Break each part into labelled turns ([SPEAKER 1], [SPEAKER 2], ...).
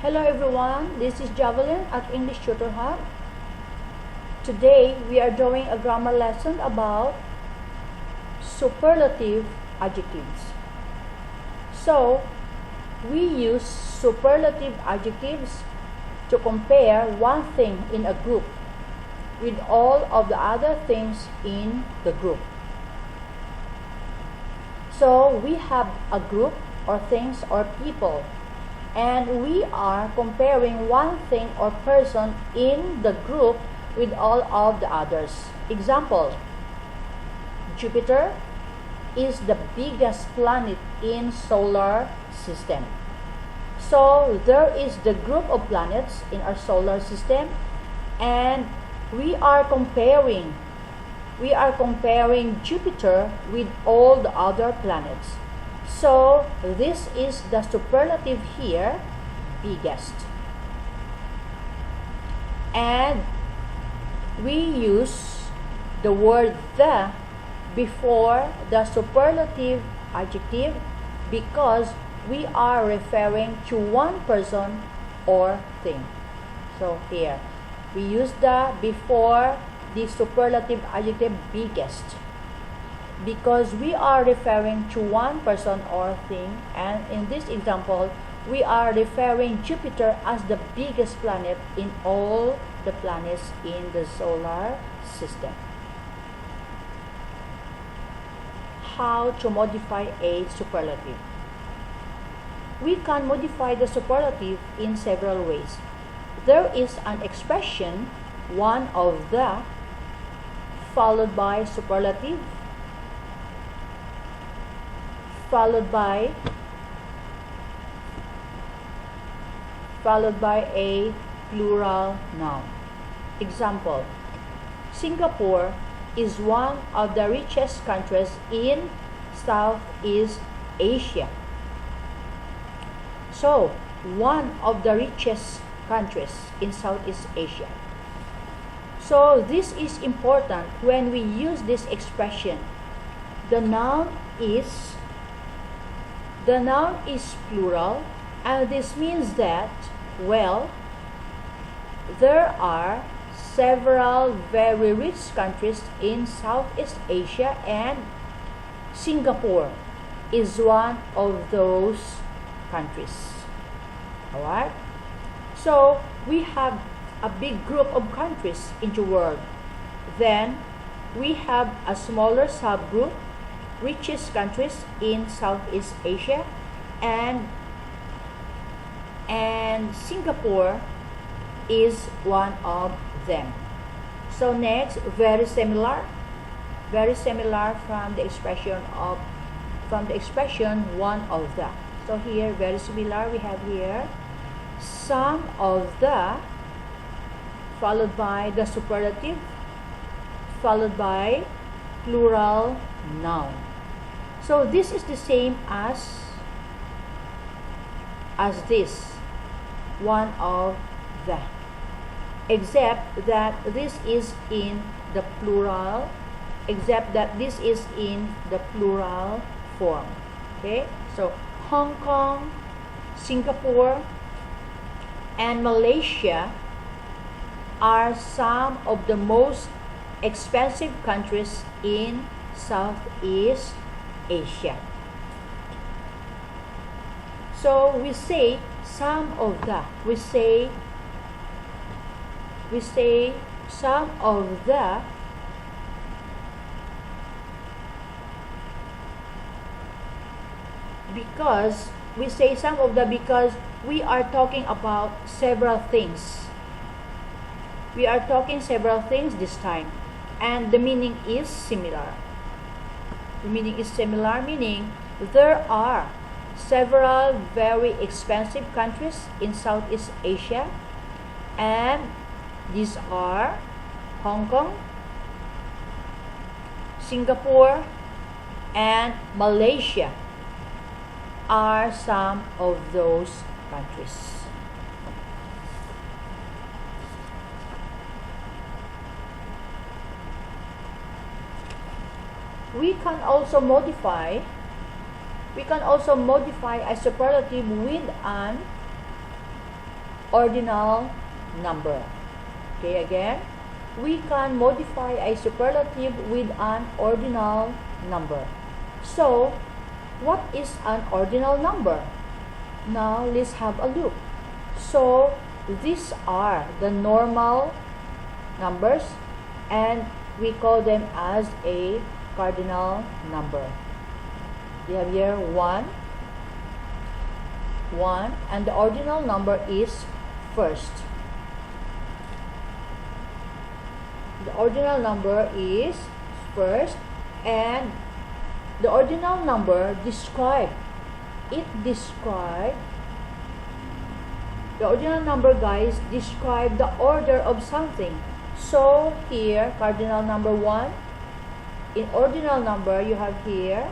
[SPEAKER 1] Hello everyone, this is Javelin at English Tutor Hub. Today we are doing a grammar lesson about superlative adjectives. So we use superlative adjectives to compare one thing in a group with all of the other things in the group. So we have a group or things or people, and we are comparing one thing or person in the group with all of the others. Example, Jupiter is the biggest planet in solar system. So there is the group of planets in our solar system, and we are comparing Jupiter with all the other planets. So this is the superlative here, biggest. And we use the word the before the superlative adjective because we are referring to one person or thing. So here we use the before the superlative adjective biggest because we are referring to one person or thing, and in this example we are referring Jupiter as the biggest planet in all the planets in the solar system. How to modify a superlative? We can modify the superlative in several ways. There is an expression, one of the, followed by superlative, followed by a plural noun. Example, Singapore is one of the richest countries in Southeast Asia. So, one of the richest countries in Southeast Asia. So, this is important when we use this expression. The noun is plural, and this means that, well, there are several very rich countries in Southeast Asia, and Singapore is one of those countries. Alright? So, we have a big group of countries in the world. Then, we have a smaller subgroup, richest countries in Southeast Asia, and Singapore is one of them. So next, very similar from the expression one of the. So here, very similar, we have here some of the, followed by the superlative, followed by plural noun. So this is the same as this, one of the, except that this is in the plural, form. Okay, so Hong Kong, Singapore, and Malaysia are some of the most expensive countries in Southeast Asia. So we say some of the. We say some of the because we are talking about several things. We are talking several things this time, and the meaning is similar. Meaning there are several very expensive countries in Southeast Asia, and these are Hong Kong, Singapore, and Malaysia are some of those countries. We can also modify a superlative with an ordinal number. Okay, again, we can modify a superlative with an ordinal number. So, what is an ordinal number? Now, let's have a look. So, these are the normal numbers, and we call them as a cardinal number. We have here 1, and the ordinal number is first. The ordinal number is first, and the ordinal number the ordinal number, guys, describe the order of something. So here, cardinal number 1, in ordinal number you have here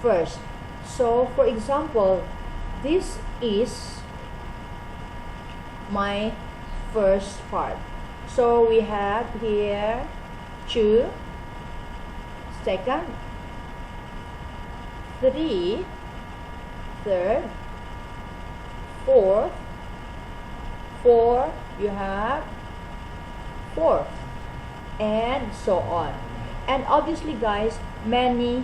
[SPEAKER 1] first. So for example, this is my first part. So we have here 2, second, 3, third, 4, you have fourth, and so on. And obviously, guys, many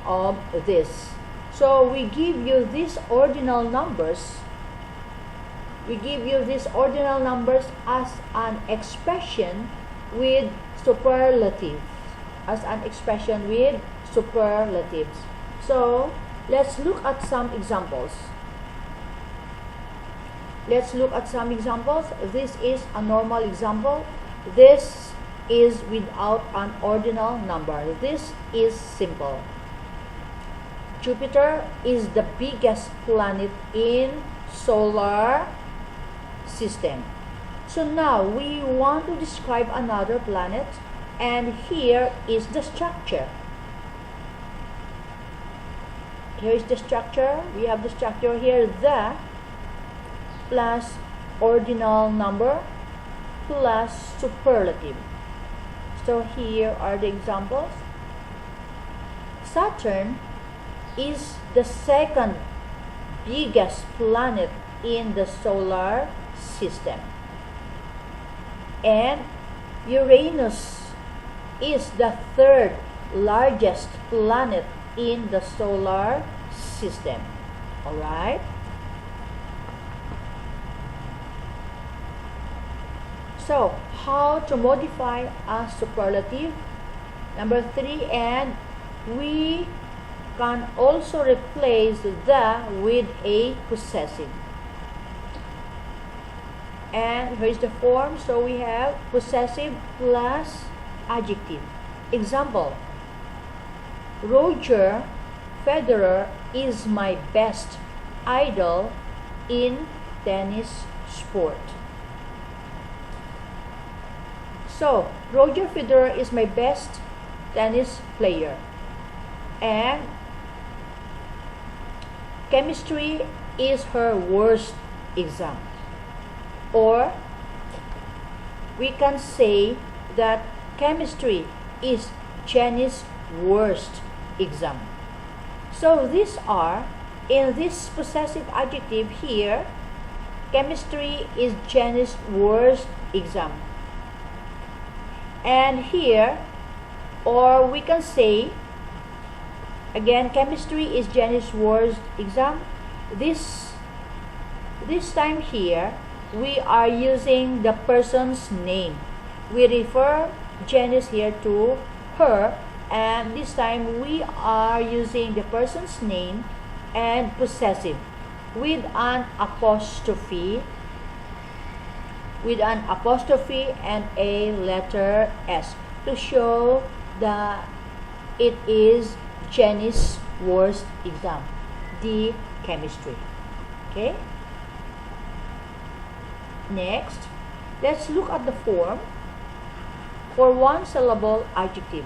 [SPEAKER 1] of this. So we give you these ordinal numbers. We give you these ordinal numbers as an expression with superlatives. So let's look at some examples. This is a normal example. This is without an ordinal number. This is simple. Jupiter is the biggest planet in solar system. So now we want to describe another planet, and here is the structure. Here is the structure. We have the structure here, the plus ordinal number plus superlative. So here are the examples. Saturn is the second biggest planet in the solar system, and Uranus is the third largest planet in the solar system. All right. So, how to modify a superlative? Number 3, and we can also replace the with a possessive. And here's the form. So we have possessive plus adjective. Example: Roger Federer is my best idol in tennis sport. So, Roger Federer is my best tennis player. And chemistry is her worst exam. Or we can say that chemistry is Jenny's worst exam. So these are, in this possessive adjective here, chemistry is Jenny's worst exam. And here, or we can say, again, chemistry is Jenny's worst exam. This time here, we are using the person's name. We refer Janice here to her, and this time we are using the person's name and possessive with an apostrophe and a letter S to show that it is Jenny's worst exam, the chemistry. Okay? Next, let's look at the form for one-syllable adjective.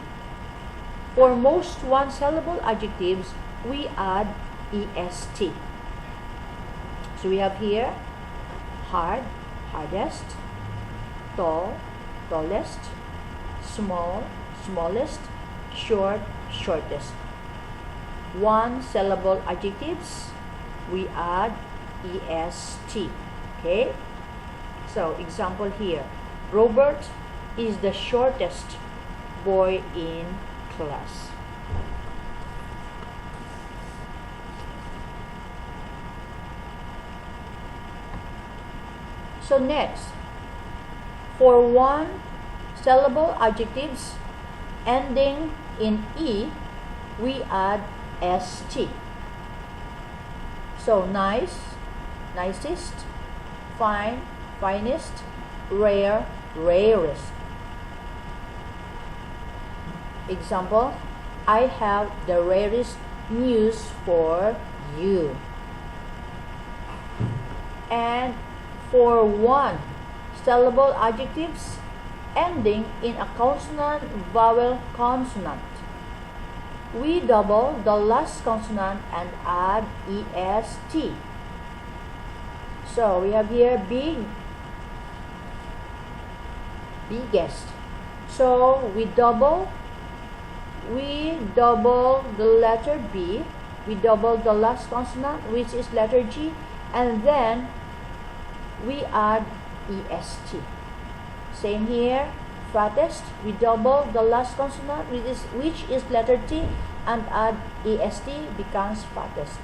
[SPEAKER 1] For most one-syllable adjectives, we add est. So we have here hard, hardest, tall, tallest, small, smallest, short, shortest. One-syllable adjectives, we add est. Okay? So, example here. Robert is the shortest boy in class. So next, for one syllable adjectives ending in E, we add st. So nice, nicest, fine, finest, rare, rarest. Example, I have the rarest news for you. And for one syllable adjectives ending in a consonant vowel consonant, we double the last consonant and add est. So we have here big, biggest. So we double the letter B, we double the last consonant, which is letter G, and then we add est. Same here, fattest, we double the last consonant, which is letter T, and add est, becomes fattest.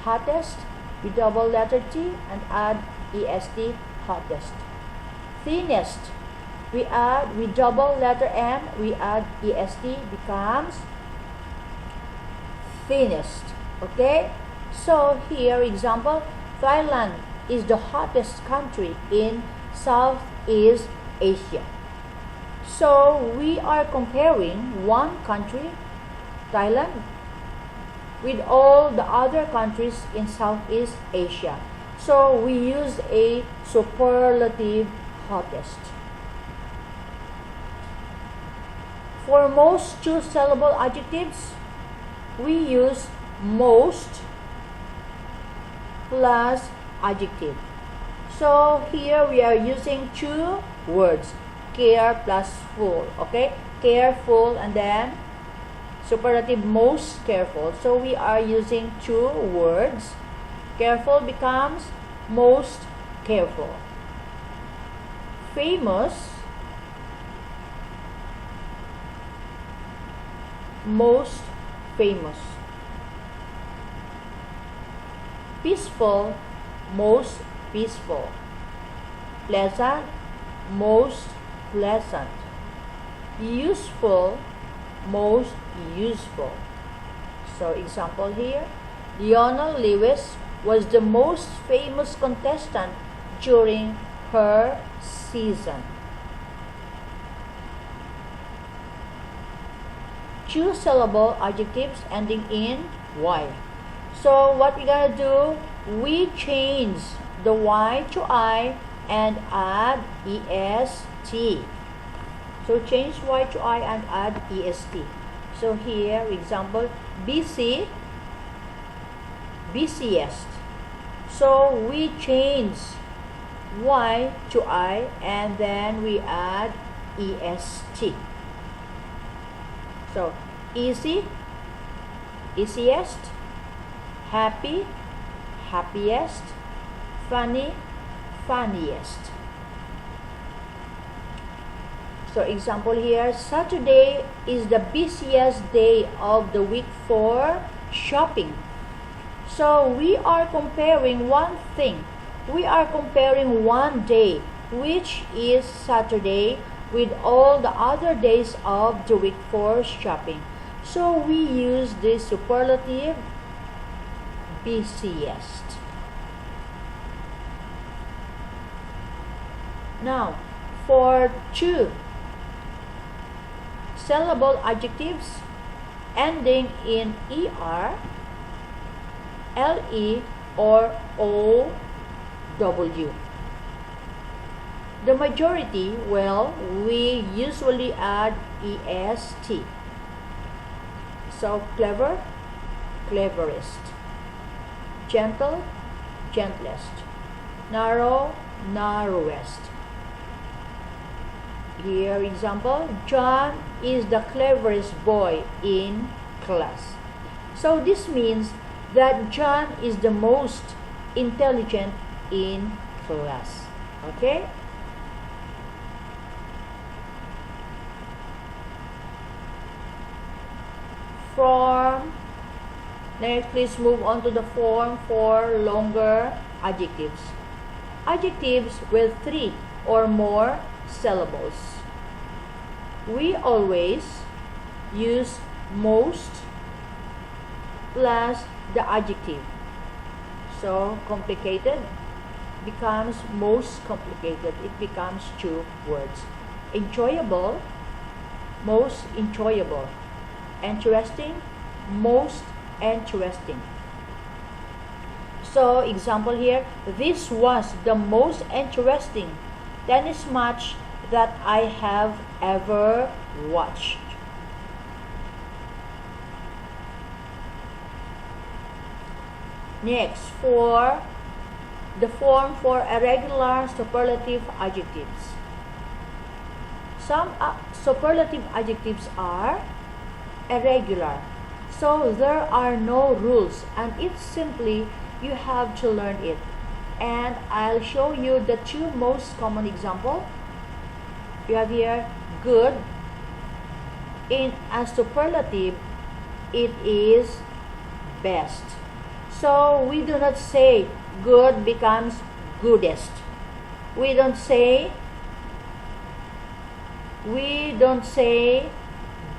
[SPEAKER 1] Hottest, we double letter T and add est, hottest. Thinnest, we double letter N, we add est, becomes thinnest. Okay? So here, example, Thailand is the hottest country in Southeast Asia. So we are comparing one country, Thailand, with all the other countries in Southeast Asia. So we use a superlative hottest. For most two-syllable adjectives, we use most plus adjective. So here we are using two words, care plus full. Okay, careful and then superlative most careful. So we are using two words. Careful becomes most careful. Famous, most famous. Peaceful, most peaceful. Pleasant, most pleasant. Useful, most useful. So example here, Leona Lewis was the most famous contestant during her season. Two-syllable adjectives ending in Y. So what we gotta do, we change the Y to I and add est. So change Y to I and add est. So here, example, busy, busiest. So we change Y to I and then we add est. So easy, easiest, happy, happiest, funny, funniest. So example here, Saturday is the busiest day of the week for shopping. So we are comparing one thing. We are comparing one day, which is Saturday, with all the other days of the week for shopping. So we use the superlative busiest. Now, for two syllable adjectives ending in er, le, or ow, the majority, well, we usually add est. So clever, cleverest. Gentle, gentlest. Narrow, narrowest. Here example, John is the cleverest boy in class. So this means that John is the most intelligent in class. Okay? Form. Next, please move on to the form for longer adjectives. Adjectives with 3 or more syllables. We always use most plus the adjective. So complicated becomes most complicated. It becomes 2 words. Enjoyable, most enjoyable. Interesting, most interesting. So example here, this was the most interesting tennis match that I have ever watched. Next, for the form for irregular superlative adjectives. Some superlative adjectives are irregular, so there are no rules, and it's simply you have to learn it. And I'll show you the 2 most common examples. You have here good. In a superlative, it is best. So we do not say good becomes goodest. We don't say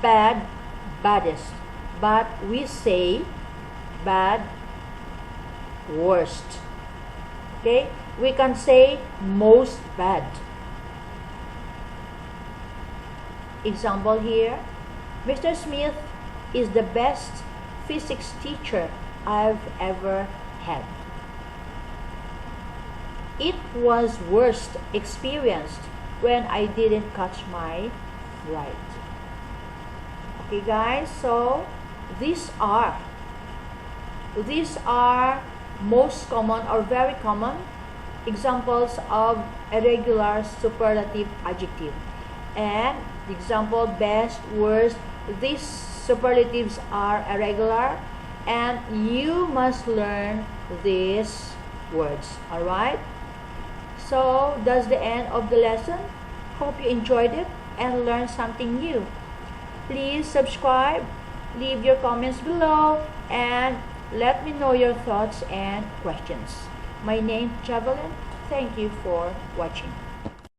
[SPEAKER 1] bad baddest, but we say bad worst. Okay? We can say most bad. Example here, Mr. Smith is the best physics teacher I've ever had. It was worst experienced when I didn't catch my flight. Okay guys, so these are most common or very common examples of irregular superlative adjective. And the example best, worst, these superlatives are irregular, and you must learn these words. Alright? So that's the end of the lesson. Hope you enjoyed it and learned something new. Please subscribe, leave your comments below, and let me know your thoughts and questions. My name is Javelin. Thank you for watching.